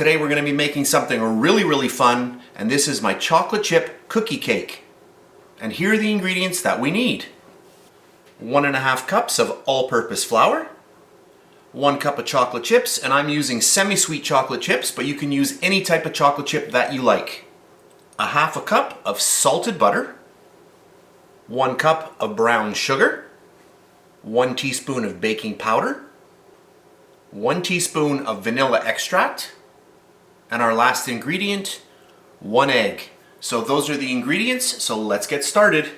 Today we're going to be making something really fun, and this is my chocolate chip cookie cake. And here are the ingredients that we need. 1.5 cups of all-purpose flour, 1 cup of chocolate chips, and I'm using semi-sweet chocolate chips, but you can use any type of chocolate chip that you like. 1/2 cup of salted butter, 1 cup of brown sugar, 1 teaspoon of baking powder, 1 teaspoon of vanilla extract, and our last ingredient, 1 egg. So those are the ingredients, so let's get started.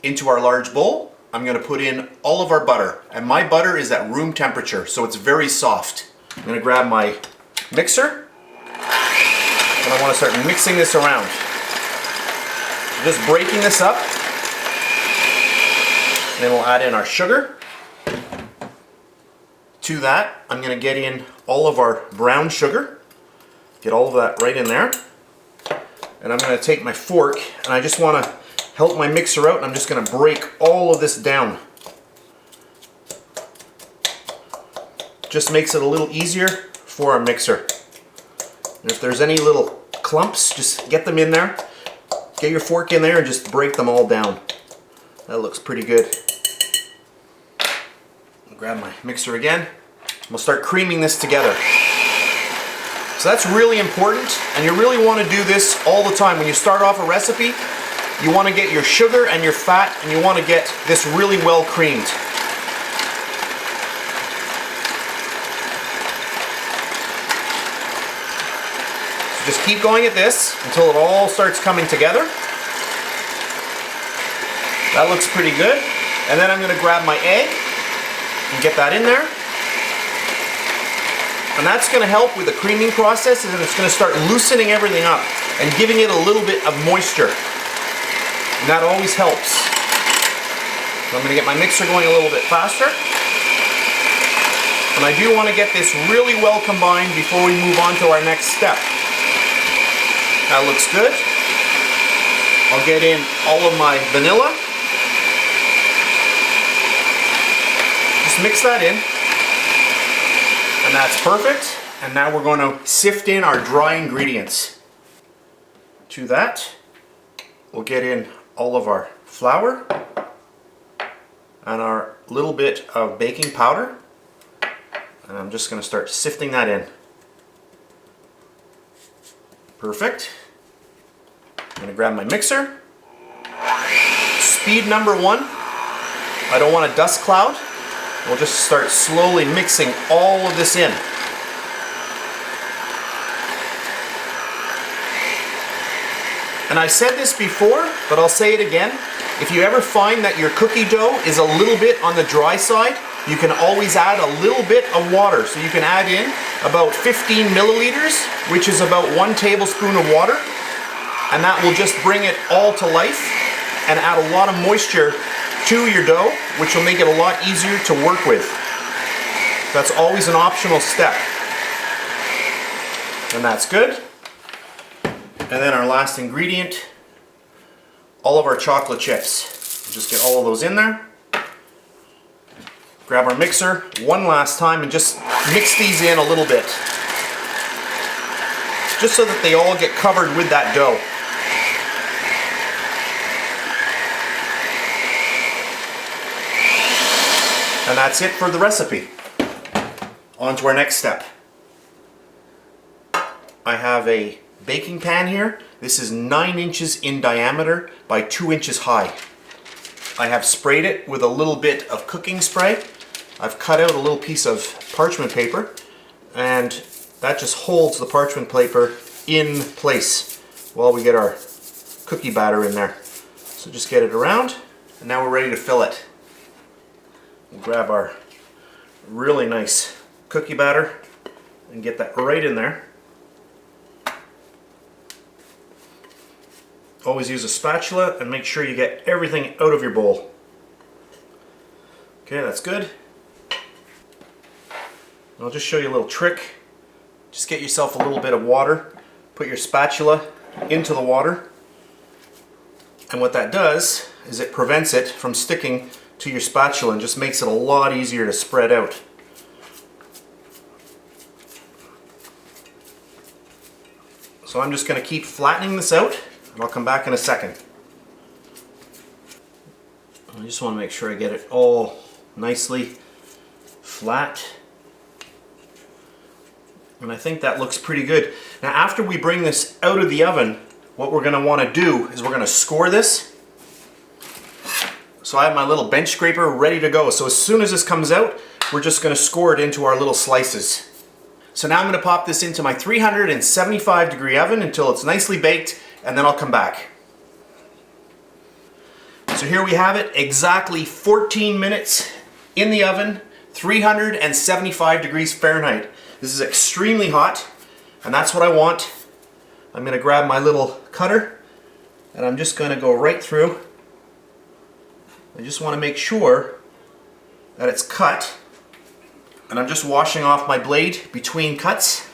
Into our large bowl, I'm going to put in all of our butter. And my butter is at room temperature, so it's very soft. I'm going to grab my mixer, and I want to start mixing this around. Just breaking this up. Then we'll add in our sugar. To that, I'm going to get in all of our brown sugar. Get all of that right in there. And I'm going to take my fork, and I just want to help my mixer out, and I'm just going to break all of this down. Just makes it a little easier for our mixer. And if there's any little clumps, just get them in there. Get your fork in there and just break them all down. That looks pretty good. I'll grab my mixer again. We'll start creaming this together. So that's really important, and you really want to do this all the time. When you start off a recipe, you want to get your sugar and your fat, and you want to get this really well creamed. So just keep going at this until it all starts coming together. That looks pretty good. And then I'm going to grab my egg and get that in there. And that's going to help with the creaming process, and it's going to start loosening everything up and giving it a little bit of moisture. And that always helps. So I'm going to get my mixer going a little bit faster. And I do want to get this really well combined before we move on to our next step. That looks good. I'll get in all of my vanilla. Just mix that in. And that's perfect. And now we're going to sift in our dry ingredients. To that, we'll get in all of our flour and our little bit of baking powder. And I'm just going to start sifting that in. Perfect. I'm going to grab my mixer. Speed number 1. I don't want a dust cloud. We'll just start slowly mixing all of this in. And I said this before, but I'll say it again. If you ever find that your cookie dough is a little bit on the dry side, you can always add a little bit of water. So you can add in about 15 milliliters, which is about 1 tablespoon of water. And that will just bring it all to life and add a lot of moisture to your dough, which will make it a lot easier to work with. That's always an optional step. And that's good. And then our last ingredient, all of our chocolate chips. Just get all of those in there. Grab our mixer one last time and just mix these in a little bit. Just so that they all get covered with that dough. And that's it for the recipe. On to our next step. I have a baking pan here. This is 9 inches in diameter by 2 inches high. I have sprayed it with a little bit of cooking spray. I've cut out a little piece of parchment paper, and that just holds the parchment paper in place while we get our cookie batter in there. So just get it around, and now we're ready to fill it. We'll grab our really nice cookie batter and get that right in there. Always use a spatula and make sure you get everything out of your bowl. Okay, that's good. I'll just show you a little trick. Just get yourself a little bit of water, put your spatula into the water, and what that does is it prevents it from sticking to your spatula and just makes it a lot easier to spread out. So I'm just going to keep flattening this out, and I'll come back in a second. I just want to make sure I get it all nicely flat. And I think that looks pretty good. Now after we bring this out of the oven, what we're going to want to do is we're going to score this. So I have my little bench scraper ready to go. So as soon as this comes out, we're just going to score it into our little slices. So now I'm going to pop this into my 375 degree oven until it's nicely baked, and then I'll come back. So here we have it, exactly 14 minutes in the oven, 375 degrees Fahrenheit. This is extremely hot, and that's what I want. I'm going to grab my little cutter, and I'm just going to go right through. I just want to make sure that it's cut, and I'm just washing off my blade between cuts.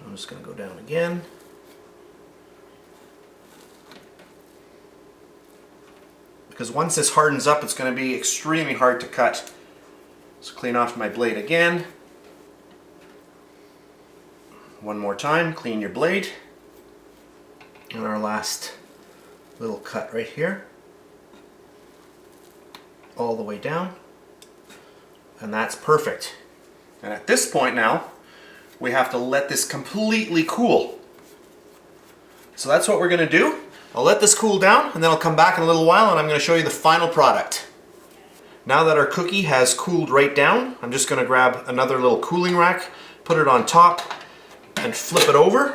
I'm just going to go down again. Because once this hardens up, it's going to be extremely hard to cut. So clean off my blade again. One more time, clean your blade. And our last little cut right here. All the way down. And that's perfect. And at this point now, we have to let this completely cool. So that's what we're going to do. I'll let this cool down, and then I'll come back in a little while and I'm going to show you the final product. Now that our cookie has cooled right down, I'm just going to grab another little cooling rack, put it on top, and flip it over.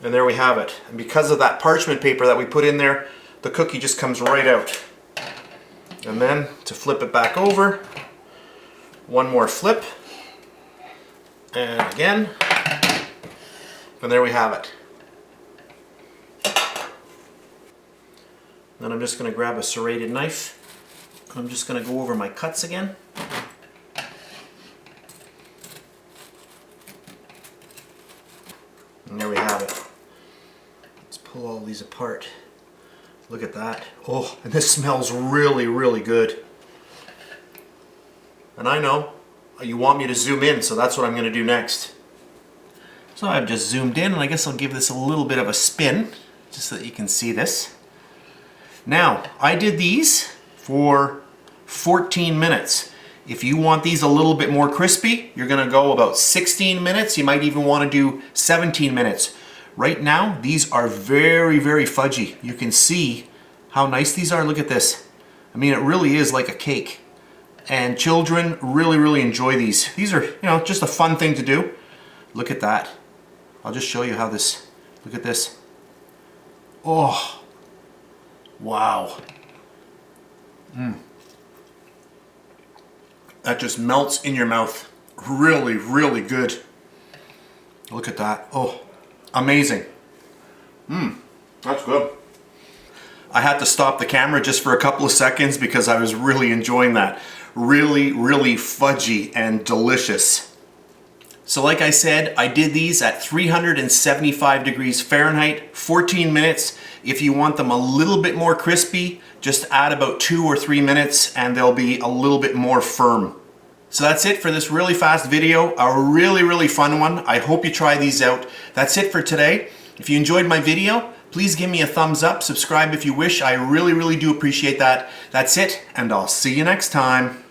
And there we have it. And because of that parchment paper that we put in there, the cookie just comes right out. And then to flip it back over, one more flip, and again, and there we have it. Then I'm just going to grab a serrated knife. I'm just going to go over my cuts again. And there we have it. Let's pull all these apart. Look at that. Oh, and this smells really, really good. And I know you want me to zoom in, so that's what I'm going to do next. So I've just zoomed in, and I guess I'll give this a little bit of a spin, just so that you can see this. Now, I did these for 14 minutes. If you want these a little bit more crispy, you're going to go about 16 minutes. You might even want to do 17 minutes. Right now, these are very, very fudgy. You can see how nice these are. Look at this. I mean, it really is like a cake. And children really, really enjoy these. These are, you know, just a fun thing to do. Look at that. I'll just show you how this, look at this. Oh. Wow. That just melts in your mouth. Really, really good. Look at that. Oh, amazing. That's good. I had to stop the camera just for a couple of seconds because I was really enjoying that. Really, really fudgy and delicious. So like I said, I did these at 375 degrees Fahrenheit, 14 minutes. If you want them a little bit more crispy, just add about 2 or 3 minutes and they'll be a little bit more firm. So that's it for this really fast video, a really, really fun one. I hope you try these out. That's it for today. If you enjoyed my video, please give me a thumbs up, subscribe if you wish. I really, really do appreciate that. That's it, and I'll see you next time.